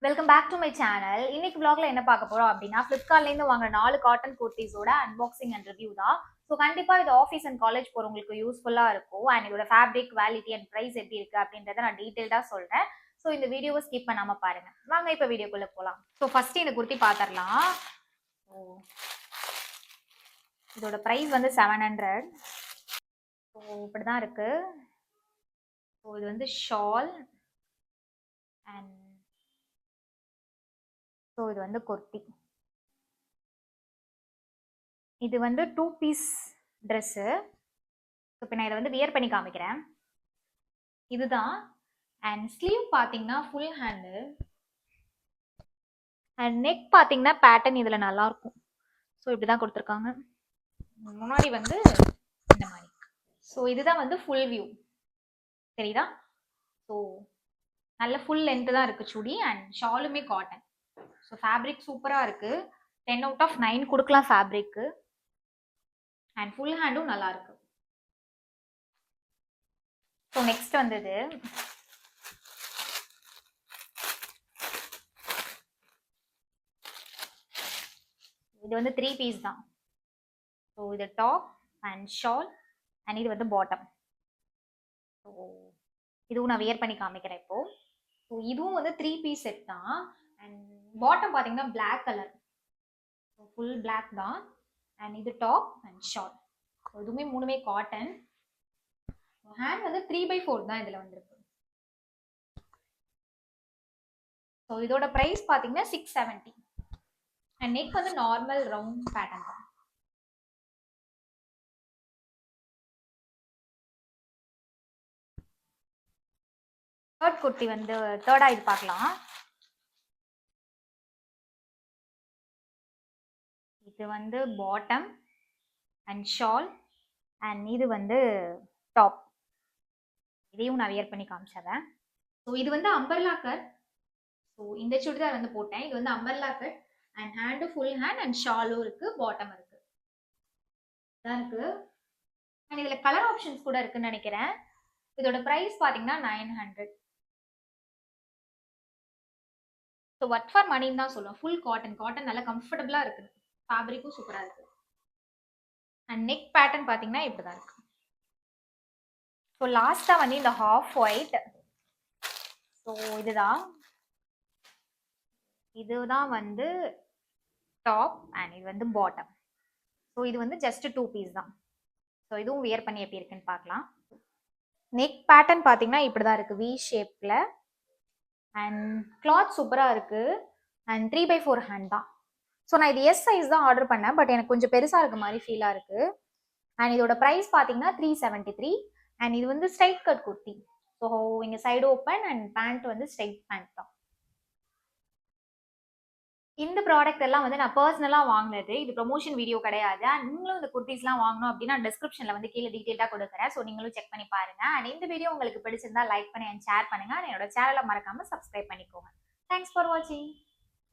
Welcome back to my channel. இன்னைக்கு vlogல என்ன பார்க்க போறோம் அப்படின்னா ஃப்ளிப்கார்ட்லேருந்து வாங்கின 4 காட்டன் குர்த்திஸோட அன்பாக்சிங் அண்ட் ரிவ்யூ தான். ஸோ கண்டிப்பா இது ஆஃபீஸ் அண்ட் காலேஜ் போறவங்களுக்கு யூஸ்ஃபுல்லா இருக்கும். அண்ட் இதோட ஃபேப்ரிக், குவாலிட்டி அண்ட் ப்ரைஸ் எப்படி இருக்கு அப்படின்றத நான் டீட்டெயில்டா சொல்றேன். ஸோ இந்த வீடியோவை ஸ்கிப் பண்ணாம பாருங்க. வாங்க இப்போ வீடியோக்குள்ள போலாம். ஸோ ஃபர்ஸ்ட் இந்த குர்த்தி பார்த்துடலாம். இதோட ப்ரைஸ் வந்து 700. ஸோ இப்படிதான் இருக்கு. ஸோ இது வந்து ஷால் அண்ட் ஸோ இது வந்து குர்த்தி. இது வந்து 2 பீஸ் ட்ரெஸ்ஸு. இப்போ நான் இதை வந்து வியர் பண்ணி காமிக்கிறேன். இதுதான். அண்ட் ஸ்லீவ் பார்த்தீங்கன்னா ஃபுல் ஹேண்டு அண்ட் நெக் பார்த்தீங்கன்னா பேட்டர்ன் இதில் நல்லா இருக்கும். ஸோ இப்படி தான் கொடுத்துருக்காங்க. முன்னாடி வந்து இந்த மாதிரி. ஸோ இதுதான் வந்து ஃபுல் வியூ, சரிதா? ஸோ நல்ல ஃபுல் லென்த்து தான் இருக்குது சுடி. அண்ட் ஷாலுமே காட்டன். ஸோ ஃபேப்ரிக் சூப்பராக இருக்குது. 10 out of 9 கொடுக்கலாம் ஃபேப்ரிக்கு. அண்ட் ஃபுல் ஹேண்டும் நல்லா இருக்கு. ஸோ நெக்ஸ்ட் வந்தது இது வந்து 3 பீஸ் தான். ஸோ இது டாப் அண்ட் ஷால் அண்ட் இது வந்து பாட்டம். ஸோ இதுவும் நான் வியர் பண்ணி காமிக்கிறேன் இப்போ. ஸோ இதுவும் வந்து 3 பீஸ் செட் தான். அண்ட் பாட்டம் பார்த்தீங்கன்னா பிளாக் கலர், ஃபுல் பிளாக் தான். அண்ட் இது டாப் அண்ட் ஷால். ஸோ இதுவுமே மூணுமே காட்டன். ஹேண்ட் வந்து 3/4 தான் இதில் வந்துருக்கு. ஸோ இதோட ப்ரைஸ் பார்த்தீங்கன்னா 670. அண்ட் நெக் வந்து நார்மல் ரவுண்ட் பேட்டர்ன் தான். தேர்ட் குர்த்தி வந்து தேர்டா இது பார்க்கலாம். இது வந்து பாட்டம் அண்ட் ஷால் அண்ட் இது வந்து டாப். இதையும் நான் வியர் பண்ணி காமிச்சதேன். ஸோ இது வந்து அம்பர்லா கட். ஸோ இந்த சுடிதார் வந்து போட்டேன். இது வந்து umbrella cut and hand full hand and ஷாலும் இருக்கு, பாட்டம் இருக்கு, இதான் இருக்கு. அண்ட் இதுல கலர் ஆப்ஷன்ஸ் கூட இருக்குன்னு நினைக்கிறேன். இதோட ப்ரைஸ் பார்த்தீங்கன்னா 900. ஸோ ஒர்க் ஃபார் மணின்னு தான் சொல்லுவேன். Full cotton. காட்டன் நல்லா கம்ஃபர்டபுளாக இருக்குது. ஃபேப்ரிக்கும் சூப்பராக இருக்கு. அண்ட் நெக் பேட்டர்ன் பார்த்தீங்கன்னா இப்படி தான் இருக்கு. ஸோ லாஸ்ட்டாக வந்து இந்த ஹாஃப் ஒயிட். ஸோ இதுதான் வந்து டாப் அண்ட் இது வந்து பாட்டம். ஸோ இது வந்து ஜஸ்ட் 2 பீஸ் தான். ஸோ இதுவும் வியர் பண்ணி எப்படி இருக்குன்னு பார்க்கலாம். நெக் பேட்டர்ன் பார்த்தீங்கன்னா இப்படி தான் இருக்குது, வி ஷேப்பில். அண்ட் கிளாத் சூப்பராக இருக்குது. அண்ட் 3/4 ஹேண்ட் தான். ஸோ நான் இது எஸ் சைஸ் தான் ஆர்டர் பண்ணேன். பட் எனக்கு கொஞ்சம் பெருசாக இருக்க மாதிரி ஃபீலாக இருக்குது. அண்ட் இதோட ப்ரைஸ் பார்த்தீங்கன்னா 373. அண்ட் இது வந்து ஸ்ட்ரைட் கட் குர்த்தி. ஸோ இங்கே சைடு ஓப்பன் அண்ட் பேண்ட் வந்து ஸ்ட்ரைட் பேண்ட் தான். இந்த ப்ராடக்ட் எல்லாம் வந்து நான் பர்சனலாக வாங்கினது. இது ப்ரொமோஷன் வீடியோ கிடையாது. அண்ட் நீங்களும் இந்த குர்த்திஸ்லாம் வாங்கணும் அப்படின்னா டிஸ்கிரிப்ஷனில் வந்து கீழே டீட்டெயிலாக கொடுக்குறேன். ஸோ நீங்களும் செக் பண்ணி பாருங்க. அண்ட் இந்த வீடியோ உங்களுக்கு பிடிச்சிருந்தா லைக் பண்ணி அண்ட் ஷேர் பண்ணுங்க. அண்ட் என்னோட சேனலை மறக்காம சப்ஸ்கிரைப் பண்ணிக்கோங்க. தேங்க்ஸ் ஃபார் வாட்சிங்.